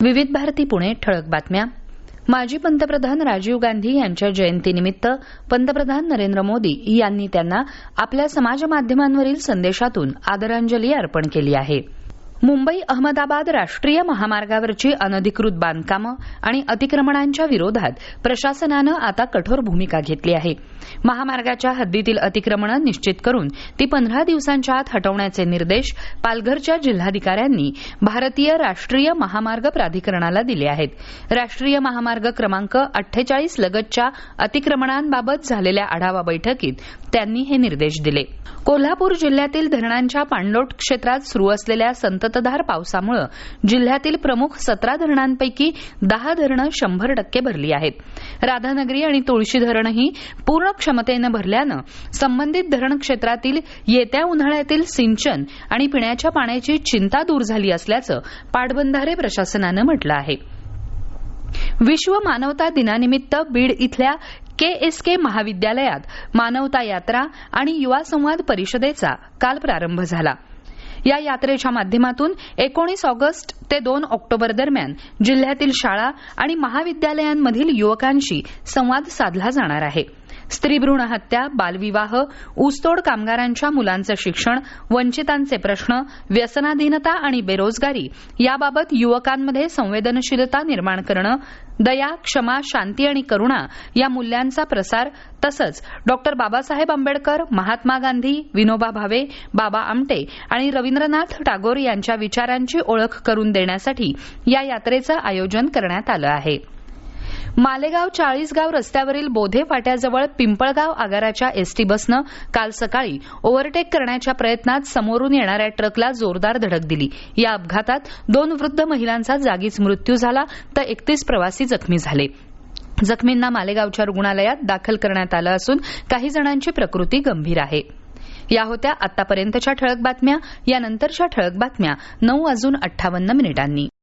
विविध भारती पुणे ठळक बातम्या. माजी पंतप्रधान राजीव गांधी यांच्या जयंतीनिमित्त पंतप्रधान नरेंद्र मोदी यांनी त्यांना आपल्या समाज माध्यमांवरील संदेशातून आदरांजली अर्पण केली आहे. मुंबई अहमदाबाद राष्ट्रीय महामार्गावरची अनधिकृत बांधकामं आणि अतिक्रमणांच्या विरोधात प्रशासनानं आता कठोर भूमिका घेतली आहे. महामार्गाच्या हद्दीतील अतिक्रमणं निश्चित करून ती 15 दिवसांच्या आत हटवण्याचे निर्देश पालघरच्या जिल्हाधिकाऱ्यांनी भारतीय राष्ट्रीय महामार्ग प्राधिकरणाला दिले आहेत. राष्ट्रीय महामार्ग क्रमांक 48 लगतच्या अतिक्रमणांबाबत झालेल्या आढावा बैठकीत त्यांनी हे निर्देश दिले. कोल्हापूर जिल्ह्यातील धरणांच्या पाणलोट क्षेत्रात सुरू असलेल्या संततधार पावसामुळे जिल्ह्यातील प्रमुख 17 धरणांपैकी 10 धरणं 100% भरली आहेत. राधानगरी आणि तुळशी धरणही पूर्ण क्षमतेनं भरल्यानं संबंधित धरण क्षेत्रातील येत्या उन्हाळ्यातील सिंचन आणि पिण्याच्या पाण्याची चिंता दूर झाली असल्याचं पाटबंधारे प्रशासनानं म्हटलं आहे. विश्व मानवता दिनानिमित्त बीड इथल्या KSK महाविद्यालयात मानवता यात्रा आणि युवा संवाद परिषदेचा काल प्रारंभ झाला. या यात्रेच्या माध्यमातून 19 ऑगस्ट ते 2 ऑक्टोबर दरम्यान जिल्ह्यातील शाळा आणि महाविद्यालयांमधील युवकांशी संवाद साधला जाणार आहे. स्त्रीभ्रूण हत्या, बालविवाह, ऊसतोड कामगारांच्या मुलांचं शिक्षण, वंचितांचे प्रश्न, व्यसनाधीनता आणि बेरोजगारी याबाबत युवकांमध्ये संवेदनशीलता निर्माण करणं, दया, क्षमा, शांती आणि करुणा या मूल्यांचा प्रसार तसंच डॉ. बाबासाहेब आंबेडकर, महात्मा गांधी, विनोबा भावे, बाबा आमटे आणि रवींद्रनाथ टागोर यांच्या विचारांची ओळख करून देण्यासाठी या यात्रेचं आयोजन करण्यात आलं आहे. मालेगाव चाळीसगाव रस्त्यावरील बोधे फाट्याजवळ पिंपळगाव आगाराच्या एसटी बसनं काल सकाळी ओव्हरटेक करण्याच्या प्रयत्नात समोरून येणाऱ्या ट्रकला जोरदार धडक दिली. या अपघातात 2 वृद्ध महिलांचा जागीच मृत्यू झाला तर 31 प्रवासी जखमी झाले. जखमींना मालेगावच्या रुग्णालयात दाखल करण्यात आलं असून काही जणांची प्रकृती गंभीर आहे. या होत्या आतापर्यंतच्या ठळक बातम्या. यानंतरच्या ठळक बातम्या 9:58 मिनिटांनी.